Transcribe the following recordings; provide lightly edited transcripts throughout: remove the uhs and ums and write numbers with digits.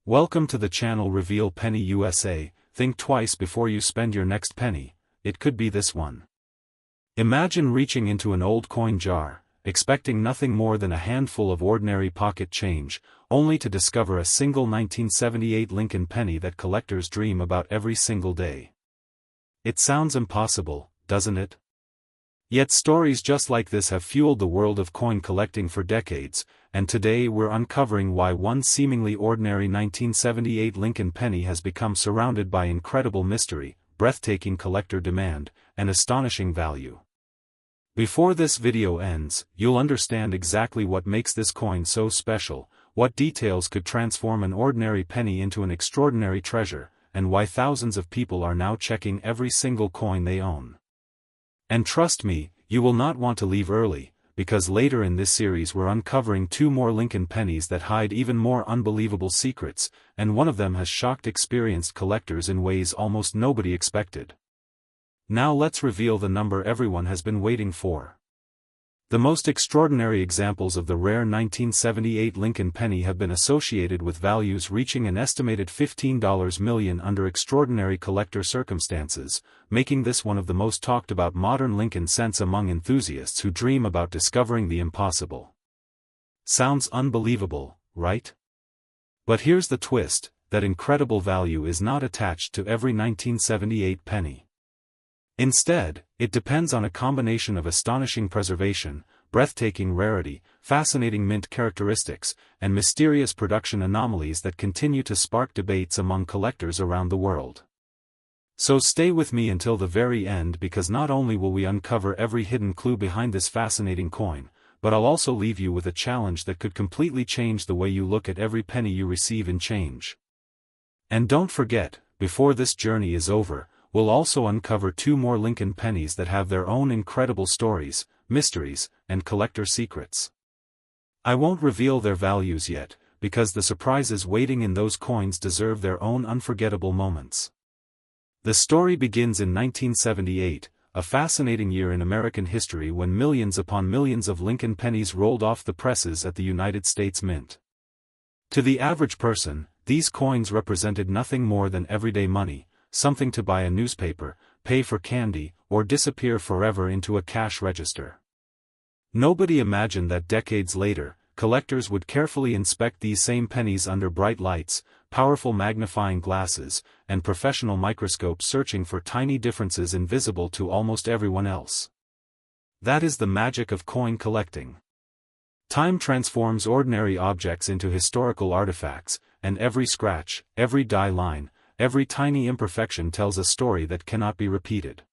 Welcome to the channel Reveal Penny USA. Think twice before you spend your next penny. It could be this one. Imagine reaching into an old coin jar, expecting nothing more than a handful of ordinary pocket change, only to discover a single 1978 Lincoln penny that collectors dream about every single day. It sounds impossible, doesn't it? Yet stories just like this have fueled the world of coin collecting for decades, and today we're uncovering why one seemingly ordinary 1978 Lincoln penny has become surrounded by incredible mystery, breathtaking collector demand, and astonishing value. Before this video ends, you'll understand exactly what makes this coin so special, what details could transform an ordinary penny into an extraordinary treasure, and why thousands of people are now checking every single coin they own. And trust me, you will not want to leave early, because later in this series we're uncovering two more Lincoln pennies that hide even more unbelievable secrets, and one of them has shocked experienced collectors in ways almost nobody expected. Now let's reveal the number everyone has been waiting for. The most extraordinary examples of the rare 1978 Lincoln penny have been associated with values reaching an estimated $15 million under extraordinary collector circumstances, making this one of the most talked about modern Lincoln cents among enthusiasts who dream about discovering the impossible. Sounds unbelievable, right? But here's the twist, that incredible value is not attached to every 1978 penny. Instead, it depends on a combination of astonishing preservation, breathtaking rarity, fascinating mint characteristics, and mysterious production anomalies that continue to spark debates among collectors around the world. So stay with me until the very end, because not only will we uncover every hidden clue behind this fascinating coin, but I'll also leave you with a challenge that could completely change the way you look at every penny you receive in change. And don't forget, before this journey is over, we'll also uncover two more Lincoln pennies that have their own incredible stories, mysteries, and collector secrets. I won't reveal their values yet, because the surprises waiting in those coins deserve their own unforgettable moments. The story begins in 1978, a fascinating year in American history when millions upon millions of Lincoln pennies rolled off the presses at the United States Mint. To the average person, these coins represented nothing more than everyday money, something to buy a newspaper, pay for candy, or disappear forever into a cash register. Nobody imagined that decades later, collectors would carefully inspect these same pennies under bright lights, powerful magnifying glasses, and professional microscopes, searching for tiny differences invisible to almost everyone else. That is the magic of coin collecting. Time transforms ordinary objects into historical artifacts, and every scratch, every die line, every tiny imperfection tells a story that cannot be repeated.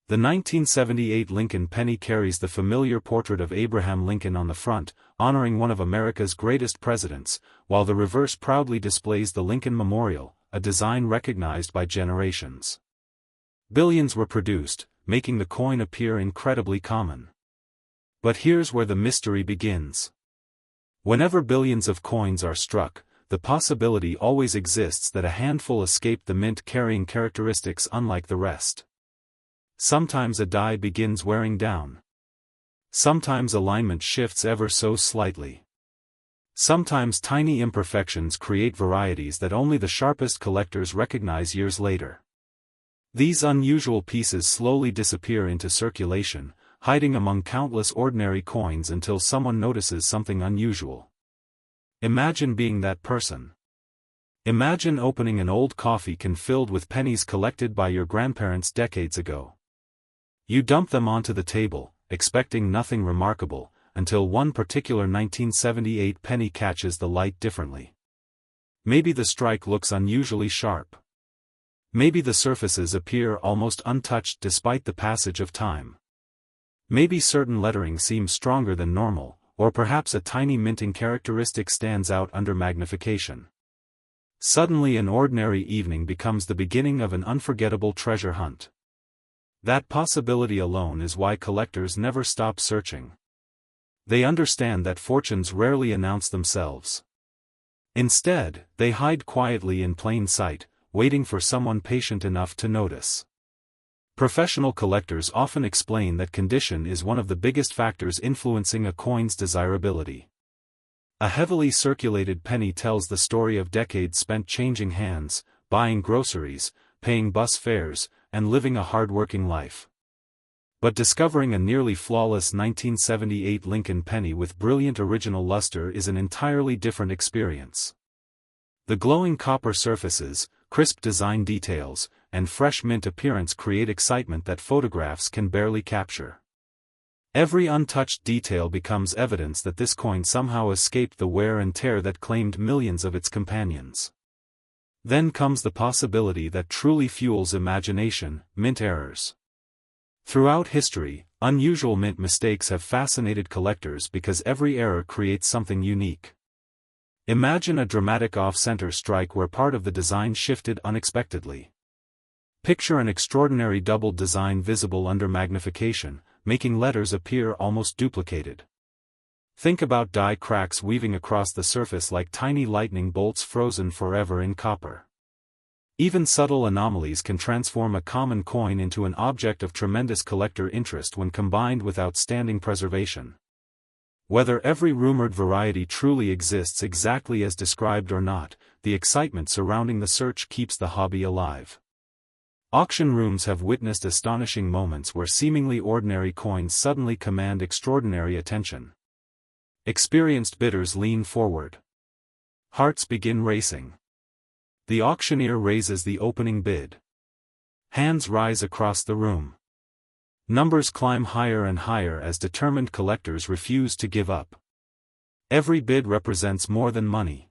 The 1978 Lincoln penny carries the familiar portrait of Abraham Lincoln on the front, honoring one of America's greatest presidents, while the reverse proudly displays the Lincoln Memorial, a design recognized by generations. Billions were produced, making the coin appear incredibly common. But here's where the mystery begins. Whenever billions of coins are struck, the possibility always exists that a handful escape the mint carrying characteristics unlike the rest. Sometimes a die begins wearing down. Sometimes alignment shifts ever so slightly. Sometimes tiny imperfections create varieties that only the sharpest collectors recognize years later. These unusual pieces slowly disappear into circulation, hiding among countless ordinary coins until someone notices something unusual. Imagine being that person. Imagine opening an old coffee can filled with pennies collected by your grandparents decades ago. You dump them onto the table, expecting nothing remarkable, until one particular 1978 penny catches the light differently. Maybe the strike looks unusually sharp. Maybe the surfaces appear almost untouched despite the passage of time. Maybe certain lettering seems stronger than normal, or perhaps a tiny minting characteristic stands out under magnification. Suddenly an ordinary evening becomes the beginning of an unforgettable treasure hunt. That possibility alone is why collectors never stop searching. They understand that fortunes rarely announce themselves. Instead, they hide quietly in plain sight, waiting for someone patient enough to notice. Professional collectors often explain that condition is one of the biggest factors influencing a coin's desirability. A heavily circulated penny tells the story of decades spent changing hands, buying groceries, paying bus fares, and living a hard-working life. But discovering a nearly flawless 1978 Lincoln penny with brilliant original luster is an entirely different experience. The glowing copper surfaces, crisp design details, and fresh mint appearance create excitement that photographs can barely capture. Every untouched detail becomes evidence that this coin somehow escaped the wear and tear that claimed millions of its companions. Then comes the possibility that truly fuels imagination: mint errors. Throughout history, unusual mint mistakes have fascinated collectors because every error creates something unique. Imagine a dramatic off-center strike where part of the design shifted unexpectedly. Picture an extraordinary doubled design visible under magnification, making letters appear almost duplicated. Think about die cracks weaving across the surface like tiny lightning bolts frozen forever in copper. Even subtle anomalies can transform a common coin into an object of tremendous collector interest when combined with outstanding preservation. Whether every rumored variety truly exists exactly as described or not, the excitement surrounding the search keeps the hobby alive. Auction rooms have witnessed astonishing moments where seemingly ordinary coins suddenly command extraordinary attention. Experienced bidders lean forward. Hearts begin racing. The auctioneer raises the opening bid. Hands rise across the room. Numbers climb higher and higher as determined collectors refuse to give up. Every bid represents more than money.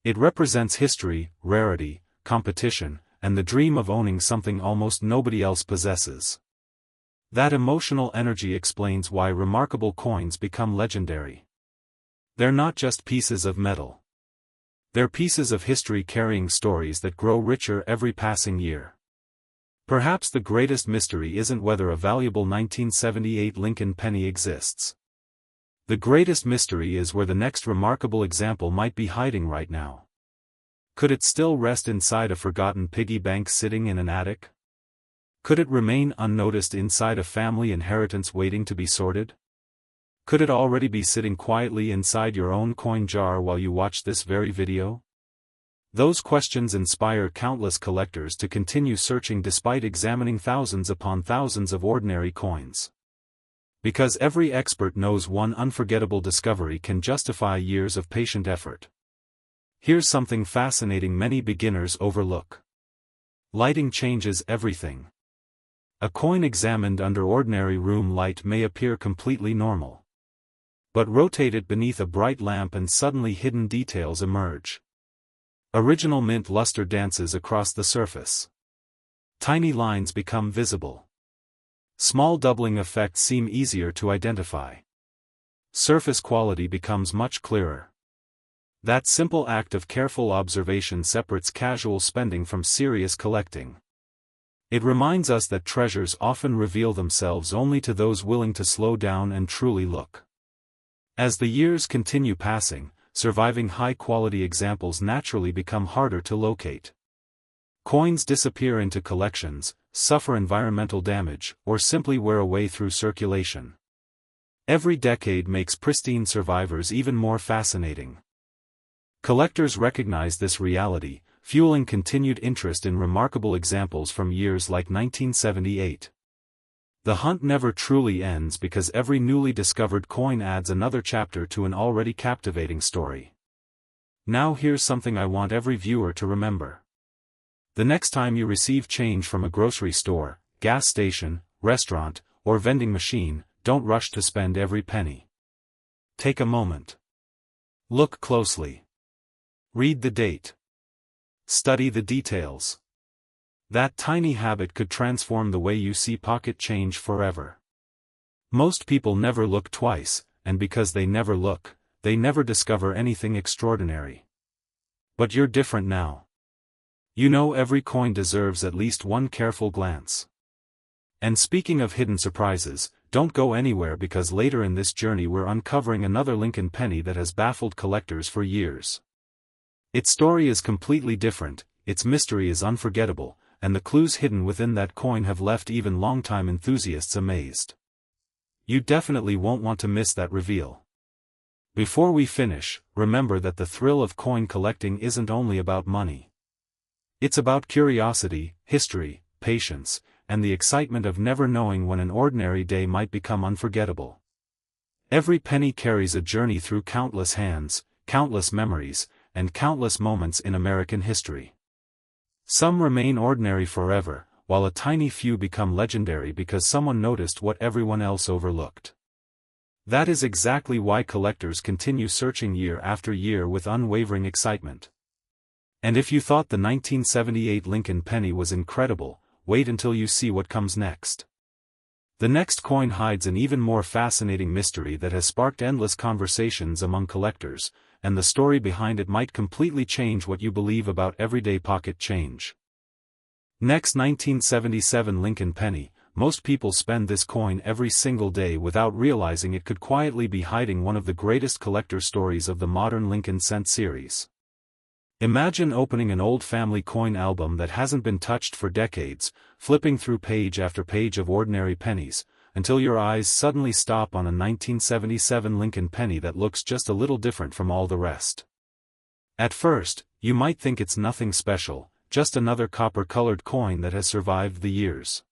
It represents history, rarity, competition, and the dream of owning something almost nobody else possesses. That emotional energy explains why remarkable coins become legendary. They're not just pieces of metal. They're pieces of history carrying stories that grow richer every passing year. Perhaps the greatest mystery isn't whether a valuable 1978 Lincoln penny exists. The greatest mystery is where the next remarkable example might be hiding right now. Could it still rest inside a forgotten piggy bank sitting in an attic? Could it remain unnoticed inside a family inheritance waiting to be sorted? Could it already be sitting quietly inside your own coin jar while you watch this very video? Those questions inspire countless collectors to continue searching despite examining thousands upon thousands of ordinary coins. Because every expert knows one unforgettable discovery can justify years of patient effort. Here's something fascinating many beginners overlook. Lighting changes everything. A coin examined under ordinary room light may appear completely normal. But rotate it beneath a bright lamp and suddenly hidden details emerge. Original mint luster dances across the surface. Tiny lines become visible. Small doubling effects seem easier to identify. Surface quality becomes much clearer. That simple act of careful observation separates casual spending from serious collecting. It reminds us that treasures often reveal themselves only to those willing to slow down and truly look. As the years continue passing, surviving high-quality examples naturally become harder to locate. Coins disappear into collections, suffer environmental damage, or simply wear away through circulation. Every decade makes pristine survivors even more fascinating. Collectors recognize this reality, fueling continued interest in remarkable examples from years like 1978. The hunt never truly ends because every newly discovered coin adds another chapter to an already captivating story. Now here's something I want every viewer to remember. The next time you receive change from a grocery store, gas station, restaurant, or vending machine, don't rush to spend every penny. Take a moment. Look closely. Read the date. Study the details. That tiny habit could transform the way you see pocket change forever. Most people never look twice, and because they never look, they never discover anything extraordinary. But you're different now. You know every coin deserves at least one careful glance. And speaking of hidden surprises, don't go anywhere because later in this journey we're uncovering another Lincoln penny that has baffled collectors for years. Its story is completely different, its mystery is unforgettable, and the clues hidden within that coin have left even longtime enthusiasts amazed. You definitely won't want to miss that reveal. Before we finish, remember that the thrill of coin collecting isn't only about money. It's about curiosity, history, patience, and the excitement of never knowing when an ordinary day might become unforgettable. Every penny carries a journey through countless hands, countless memories, and countless moments in American history. Some remain ordinary forever, while a tiny few become legendary because someone noticed what everyone else overlooked. That is exactly why collectors continue searching year after year with unwavering excitement. And if you thought the 1978 Lincoln penny was incredible, wait until you see what comes next. The next coin hides an even more fascinating mystery that has sparked endless conversations among collectors, and the story behind it might completely change what you believe about everyday pocket change. Next, 1977 Lincoln penny. Most people spend this coin every single day without realizing it could quietly be hiding one of the greatest collector stories of the modern Lincoln cent series. Imagine opening an old family coin album that hasn't been touched for decades, flipping through page after page of ordinary pennies, until your eyes suddenly stop on a 1977 Lincoln penny that looks just a little different from all the rest. At first, you might think it's nothing special, just another copper-colored coin that has survived the years.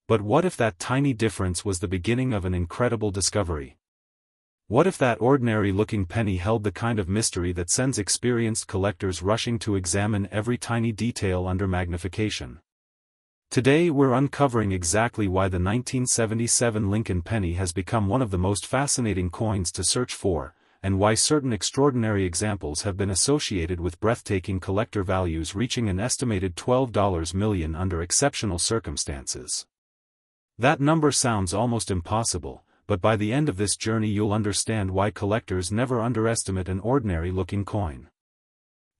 But what if that tiny difference was the beginning of an incredible discovery? What if that ordinary-looking penny held the kind of mystery that sends experienced collectors rushing to examine every tiny detail under magnification? Today we're uncovering exactly why the 1977 Lincoln penny has become one of the most fascinating coins to search for, and why certain extraordinary examples have been associated with breathtaking collector values reaching an estimated $12 million under exceptional circumstances. That number sounds almost impossible, but by the end of this journey you'll understand why collectors never underestimate an ordinary-looking coin.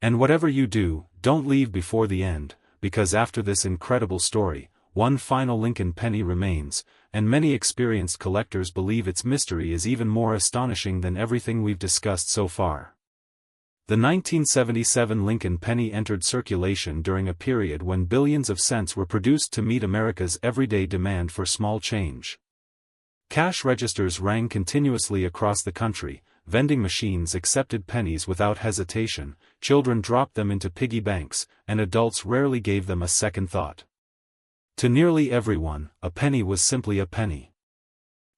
And whatever you do, don't leave before the end, because after this incredible story, one final Lincoln penny remains, and many experienced collectors believe its mystery is even more astonishing than everything we've discussed so far. The 1977 Lincoln penny entered circulation during a period when billions of cents were produced to meet America's everyday demand for small change. Cash registers rang continuously across the country, vending machines accepted pennies without hesitation, children dropped them into piggy banks, and adults rarely gave them a second thought. To nearly everyone, a penny was simply a penny.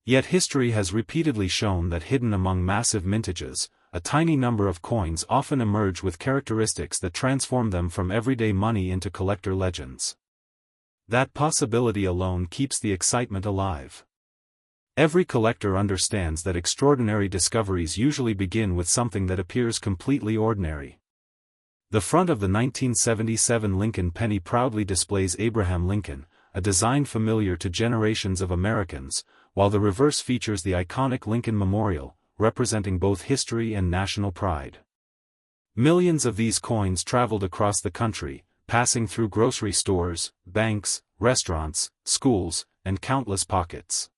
Yet history has repeatedly shown that hidden among massive mintages, a tiny number of coins often emerge with characteristics that transform them from everyday money into collector legends. That possibility alone keeps the excitement alive. Every collector understands that extraordinary discoveries usually begin with something that appears completely ordinary. The front of the 1977 Lincoln penny proudly displays Abraham Lincoln, a design familiar to generations of Americans, while the reverse features the iconic Lincoln Memorial, representing both history and national pride. Millions of these coins traveled across the country, passing through grocery stores, banks, restaurants, schools, and countless pockets.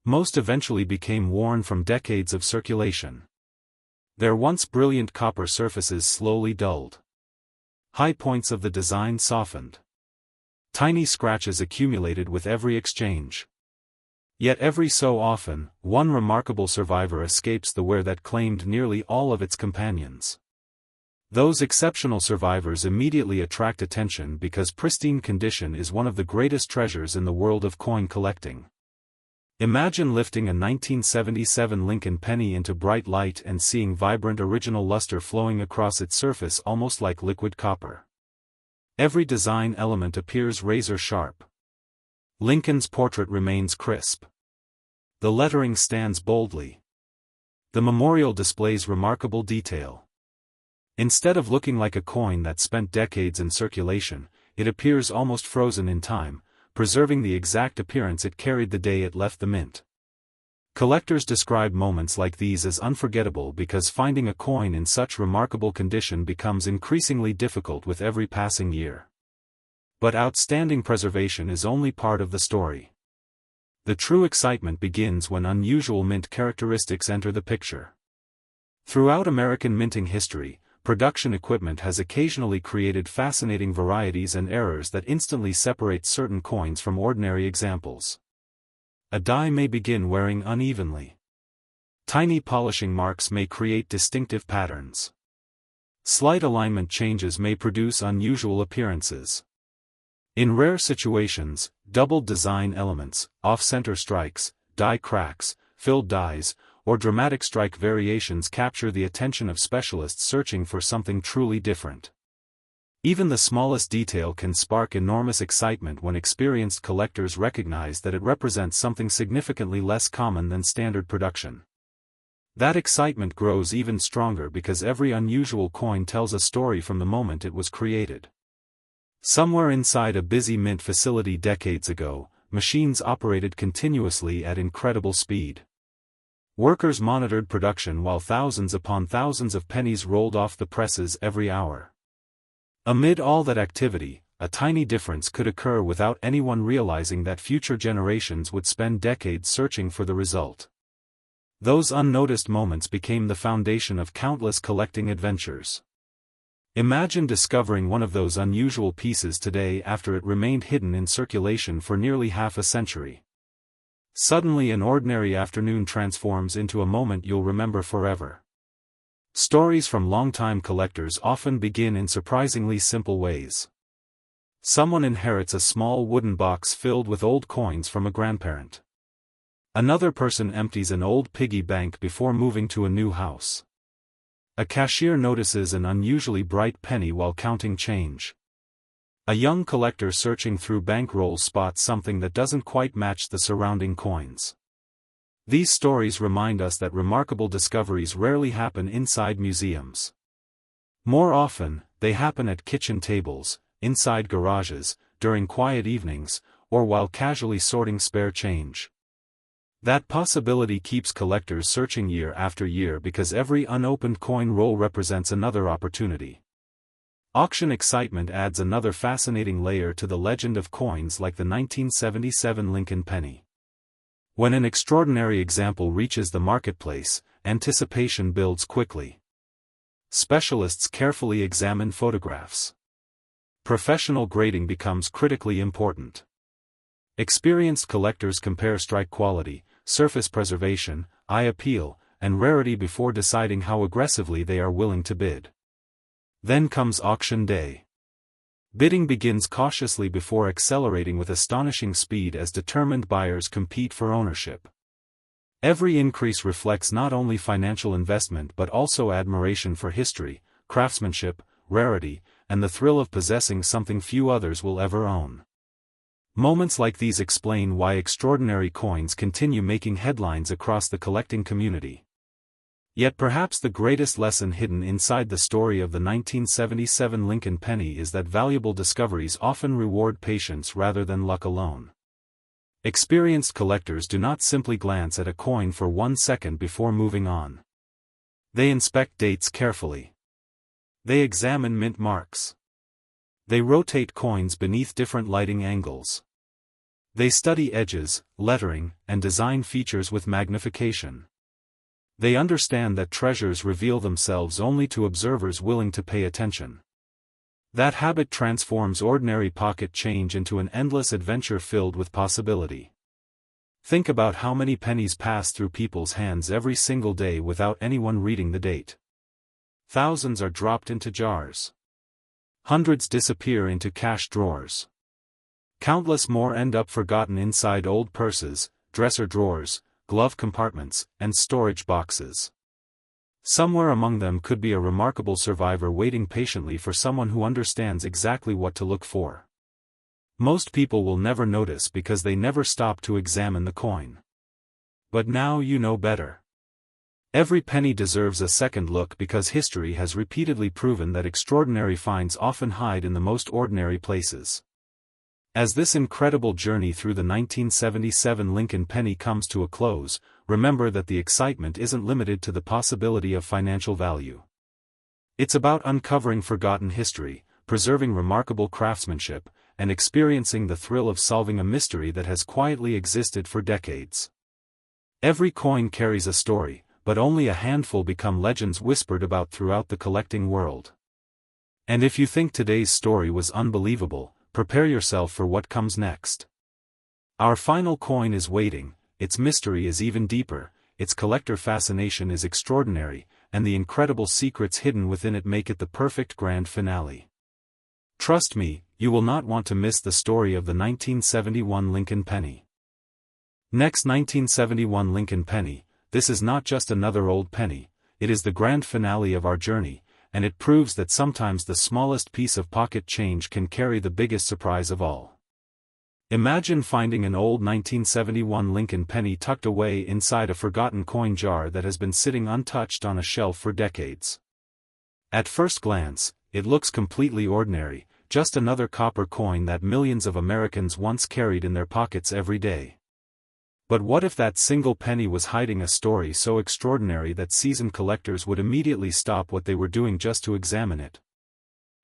Most eventually became worn from decades of circulation. Their once brilliant copper surfaces slowly dulled. High points of the design softened. Tiny scratches accumulated with every exchange. Yet every so often, one remarkable survivor escapes the wear that claimed nearly all of its companions. Those exceptional survivors immediately attract attention because pristine condition is one of the greatest treasures in the world of coin collecting. Imagine lifting a 1977 Lincoln penny into bright light and seeing vibrant original luster flowing across its surface almost like liquid copper. Every design element appears razor sharp. Lincoln's portrait remains crisp. The lettering stands boldly. The memorial displays remarkable detail. Instead of looking like a coin that spent decades in circulation, it appears almost frozen in time, preserving the exact appearance it carried the day it left the mint. Collectors describe moments like these as unforgettable because finding a coin in such remarkable condition becomes increasingly difficult with every passing year. But outstanding preservation is only part of the story. The true excitement begins when unusual mint characteristics enter the picture. Throughout American minting history, production equipment has occasionally created fascinating varieties and errors that instantly separate certain coins from ordinary examples. A die may begin wearing unevenly. Tiny polishing marks may create distinctive patterns. Slight alignment changes may produce unusual appearances. In rare situations, doubled design elements, off-center strikes, die cracks, filled dies, or dramatic strike variations capture the attention of specialists searching for something truly different. Even the smallest detail can spark enormous excitement when experienced collectors recognize that it represents something significantly less common than standard production. That excitement grows even stronger because every unusual coin tells a story from the moment it was created. Somewhere inside a busy mint facility decades ago, machines operated continuously at incredible speed. Workers monitored production while thousands upon thousands of pennies rolled off the presses every hour. Amid all that activity, a tiny difference could occur without anyone realizing that future generations would spend decades searching for the result. Those unnoticed moments became the foundation of countless collecting adventures. Imagine discovering one of those unusual pieces today after it remained hidden in circulation for nearly half a century. Suddenly an ordinary afternoon transforms into a moment you'll remember forever. Stories from longtime collectors often begin in surprisingly simple ways. Someone inherits a small wooden box filled with old coins from a grandparent. Another person empties an old piggy bank before moving to a new house. A cashier notices an unusually bright penny while counting change. A young collector searching through bank rolls spots something that doesn't quite match the surrounding coins. These stories remind us that remarkable discoveries rarely happen inside museums. More often, they happen at kitchen tables, inside garages, during quiet evenings, or while casually sorting spare change. That possibility keeps collectors searching year after year because every unopened coin roll represents another opportunity. Auction excitement adds another fascinating layer to the legend of coins like the 1977 Lincoln penny. When an extraordinary example reaches the marketplace, anticipation builds quickly. Specialists carefully examine photographs. Professional grading becomes critically important. Experienced collectors compare strike quality, surface preservation, eye appeal, and rarity before deciding how aggressively they are willing to bid. Then comes auction day. Bidding begins cautiously before accelerating with astonishing speed as determined buyers compete for ownership. Every increase reflects not only financial investment but also admiration for history, craftsmanship, rarity, and the thrill of possessing something few others will ever own. Moments like these explain why extraordinary coins continue making headlines across the collecting community. Yet perhaps the greatest lesson hidden inside the story of the 1977 Lincoln penny is that valuable discoveries often reward patience rather than luck alone. Experienced collectors do not simply glance at a coin for 1 second before moving on. They inspect dates carefully. They examine mint marks. They rotate coins beneath different lighting angles. They study edges, lettering, and design features with magnification. They understand that treasures reveal themselves only to observers willing to pay attention. That habit transforms ordinary pocket change into an endless adventure filled with possibility. Think about how many pennies pass through people's hands every single day without anyone reading the date. Thousands are dropped into jars. Hundreds disappear into cash drawers. Countless more end up forgotten inside old purses, dresser drawers, glove compartments, and storage boxes. Somewhere among them could be a remarkable survivor waiting patiently for someone who understands exactly what to look for. Most people will never notice because they never stop to examine the coin. But now you know better. Every penny deserves a second look because history has repeatedly proven that extraordinary finds often hide in the most ordinary places. As this incredible journey through the 1977 Lincoln penny comes to a close, remember that the excitement isn't limited to the possibility of financial value. It's about uncovering forgotten history, preserving remarkable craftsmanship, and experiencing the thrill of solving a mystery that has quietly existed for decades. Every coin carries a story, but only a handful become legends whispered about throughout the collecting world. And if you think today's story was unbelievable, prepare yourself for what comes next. Our final coin is waiting, its mystery is even deeper, its collector fascination is extraordinary, and the incredible secrets hidden within it make it the perfect grand finale. Trust me, you will not want to miss the story of the 1971 Lincoln penny. Next, 1971 Lincoln penny. This is not just another old penny, it is the grand finale of our journey, and it proves that sometimes the smallest piece of pocket change can carry the biggest surprise of all. Imagine finding an old 1971 Lincoln penny tucked away inside a forgotten coin jar that has been sitting untouched on a shelf for decades. At first glance, it looks completely ordinary, just another copper coin that millions of Americans once carried in their pockets every day. But what if that single penny was hiding a story so extraordinary that seasoned collectors would immediately stop what they were doing just to examine it?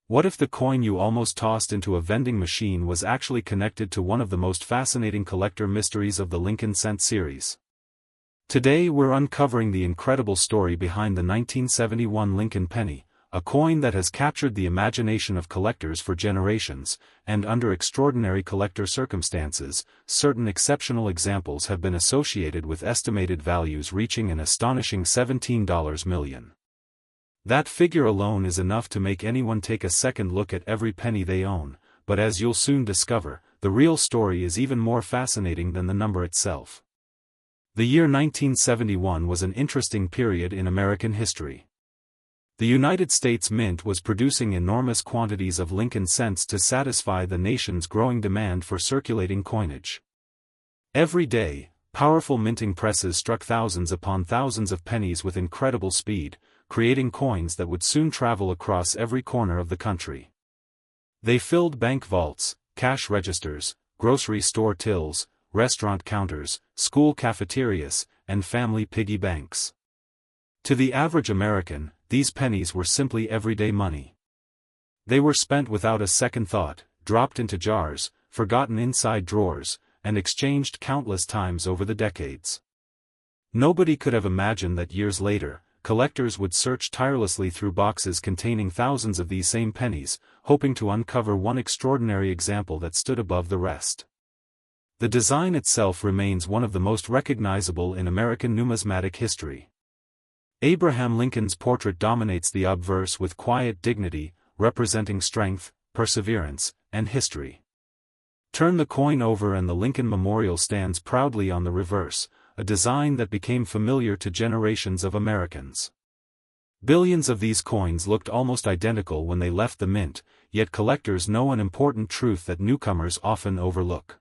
What if the coin you almost tossed into a vending machine was actually connected to one of the most fascinating collector mysteries of the Lincoln Cent series? Today we're uncovering the incredible story behind the 1971 Lincoln penny, a coin that has captured the imagination of collectors for generations, and under extraordinary collector circumstances, certain exceptional examples have been associated with estimated values reaching an astonishing $17 million. That figure alone is enough to make anyone take a second look at every penny they own, but as you'll soon discover, the real story is even more fascinating than the number itself. The year 1971 was an interesting period in American history. The United States Mint was producing enormous quantities of Lincoln cents to satisfy the nation's growing demand for circulating coinage. Every day, powerful minting presses struck thousands upon thousands of pennies with incredible speed, creating coins that would soon travel across every corner of the country. They filled bank vaults, cash registers, grocery store tills, restaurant counters, school cafeterias, and family piggy banks. To the average American, these pennies were simply everyday money. They were spent without a second thought, dropped into jars, forgotten inside drawers, and exchanged countless times over the decades. Nobody could have imagined that years later, collectors would search tirelessly through boxes containing thousands of these same pennies, hoping to uncover one extraordinary example that stood above the rest. The design itself remains one of the most recognizable in American numismatic history. Abraham Lincoln's portrait dominates the obverse with quiet dignity, representing strength, perseverance, and history. Turn the coin over and the Lincoln Memorial stands proudly on the reverse, a design that became familiar to generations of Americans. Billions of these coins looked almost identical when they left the mint, yet collectors know an important truth that newcomers often overlook.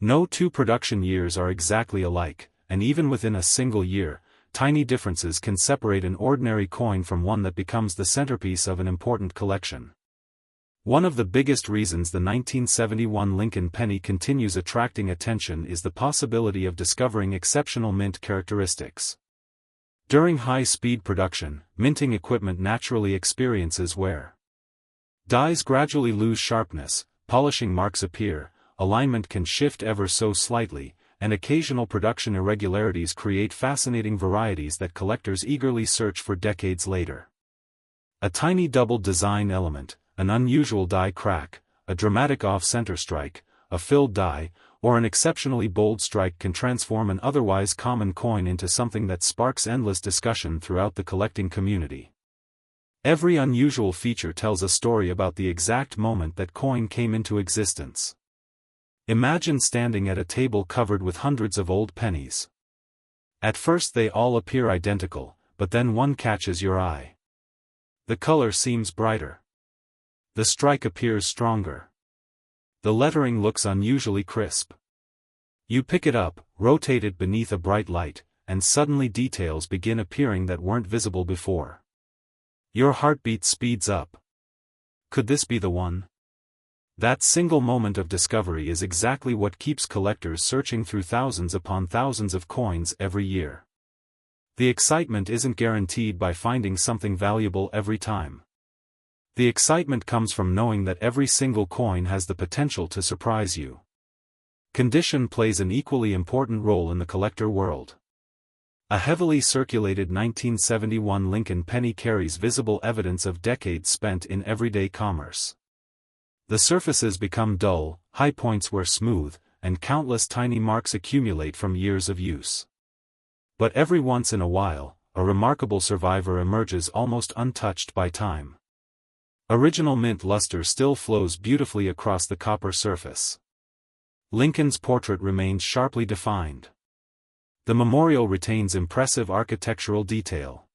No two production years are exactly alike, and even within a single year, tiny differences can separate an ordinary coin from one that becomes the centerpiece of an important collection. One of the biggest reasons the 1971 Lincoln penny continues attracting attention is the possibility of discovering exceptional mint characteristics. During high-speed production, minting equipment naturally experiences wear. Dies gradually lose sharpness, polishing marks appear, alignment can shift ever so slightly, and occasional production irregularities create fascinating varieties that collectors eagerly search for decades later. A tiny double design element, an unusual die crack, a dramatic off-center strike, a filled die, or an exceptionally bold strike can transform an otherwise common coin into something that sparks endless discussion throughout the collecting community. Every unusual feature tells a story about the exact moment that coin came into existence. Imagine standing at a table covered with hundreds of old pennies. At first they all appear identical, but then one catches your eye. The color seems brighter. The strike appears stronger. The lettering looks unusually crisp. You pick it up, rotate it beneath a bright light, and suddenly details begin appearing that weren't visible before. Your heartbeat speeds up. Could this be the one? That single moment of discovery is exactly what keeps collectors searching through thousands upon thousands of coins every year. The excitement isn't guaranteed by finding something valuable every time. The excitement comes from knowing that every single coin has the potential to surprise you. Condition plays an equally important role in the collector world. A heavily circulated 1971 Lincoln penny carries visible evidence of decades spent in everyday commerce. The surfaces become dull, high points wear smooth, and countless tiny marks accumulate from years of use. But every once in a while, a remarkable survivor emerges almost untouched by time. Original mint luster still flows beautifully across the copper surface. Lincoln's portrait remains sharply defined. The memorial retains impressive architectural detail.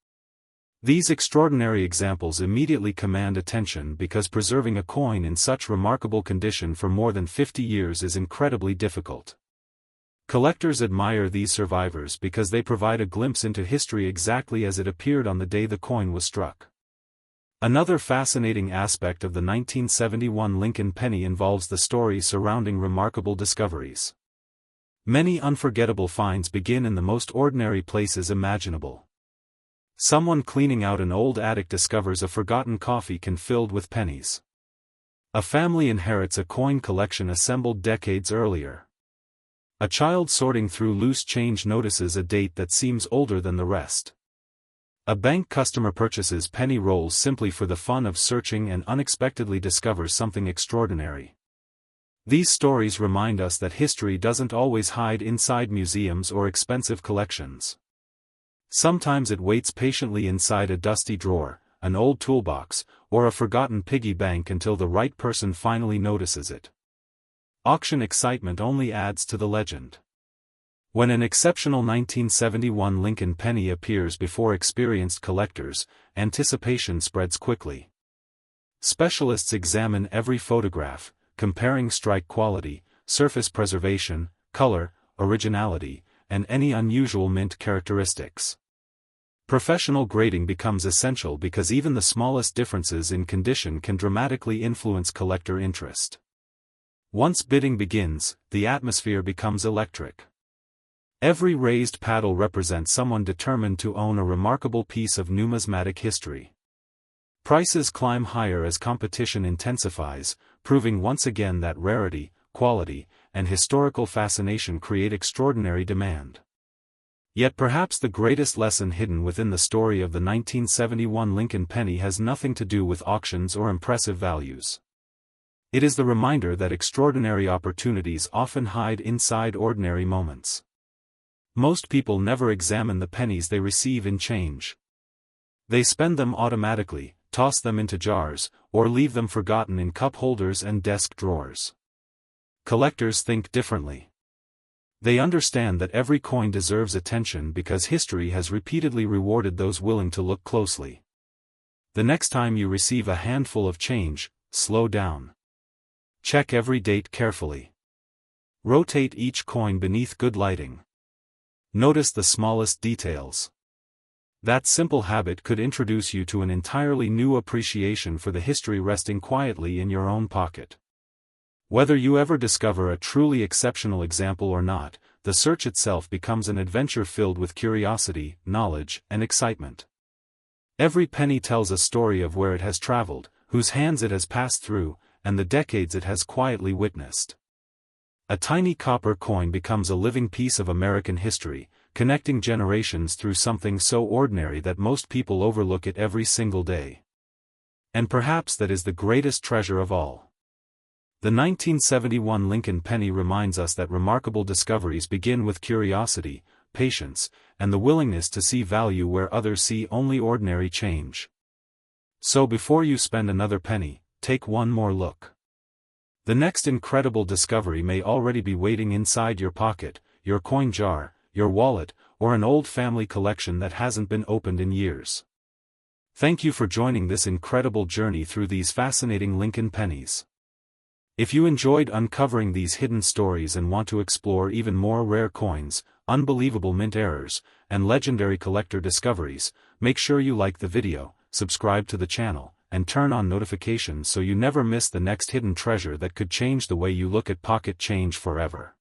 These extraordinary examples immediately command attention because preserving a coin in such remarkable condition for more than 50 years is incredibly difficult. Collectors admire these survivors because they provide a glimpse into history exactly as it appeared on the day the coin was struck. Another fascinating aspect of the 1971 Lincoln penny involves the story surrounding remarkable discoveries. Many unforgettable finds begin in the most ordinary places imaginable. Someone cleaning out an old attic discovers a forgotten coffee can filled with pennies. A family inherits a coin collection assembled decades earlier. A child sorting through loose change notices a date that seems older than the rest. A bank customer purchases penny rolls simply for the fun of searching and unexpectedly discovers something extraordinary. These stories remind us that history doesn't always hide inside museums or expensive collections. Sometimes it waits patiently inside a dusty drawer, an old toolbox, or a forgotten piggy bank until the right person finally notices it. Auction excitement only adds to the legend. When an exceptional 1971 Lincoln penny appears before experienced collectors, anticipation spreads quickly. Specialists examine every photograph, comparing strike quality, surface preservation, color, originality, and any unusual mint characteristics. Professional grading becomes essential because even the smallest differences in condition can dramatically influence collector interest. Once bidding begins, the atmosphere becomes electric. Every raised paddle represents someone determined to own a remarkable piece of numismatic history. Prices climb higher as competition intensifies, proving once again that rarity, quality, and historical fascination create extraordinary demand. Yet perhaps the greatest lesson hidden within the story of the 1971 Lincoln penny has nothing to do with auctions or impressive values. It is the reminder that extraordinary opportunities often hide inside ordinary moments. Most people never examine the pennies they receive in change. They spend them automatically, toss them into jars, or leave them forgotten in cup holders and desk drawers. Collectors think differently. They understand that every coin deserves attention because history has repeatedly rewarded those willing to look closely. The next time you receive a handful of change, slow down. Check every date carefully. Rotate each coin beneath good lighting. Notice the smallest details. That simple habit could introduce you to an entirely new appreciation for the history resting quietly in your own pocket. Whether you ever discover a truly exceptional example or not, the search itself becomes an adventure filled with curiosity, knowledge, and excitement. Every penny tells a story of where it has traveled, whose hands it has passed through, and the decades it has quietly witnessed. A tiny copper coin becomes a living piece of American history, connecting generations through something so ordinary that most people overlook it every single day. And perhaps that is the greatest treasure of all. The 1971 Lincoln penny reminds us that remarkable discoveries begin with curiosity, patience, and the willingness to see value where others see only ordinary change. So before you spend another penny, take one more look. The next incredible discovery may already be waiting inside your pocket, your coin jar, your wallet, or an old family collection that hasn't been opened in years. Thank you for joining this incredible journey through these fascinating Lincoln pennies. If you enjoyed uncovering these hidden stories and want to explore even more rare coins, unbelievable mint errors, and legendary collector discoveries, make sure you like the video, subscribe to the channel, and turn on notifications so you never miss the next hidden treasure that could change the way you look at pocket change forever.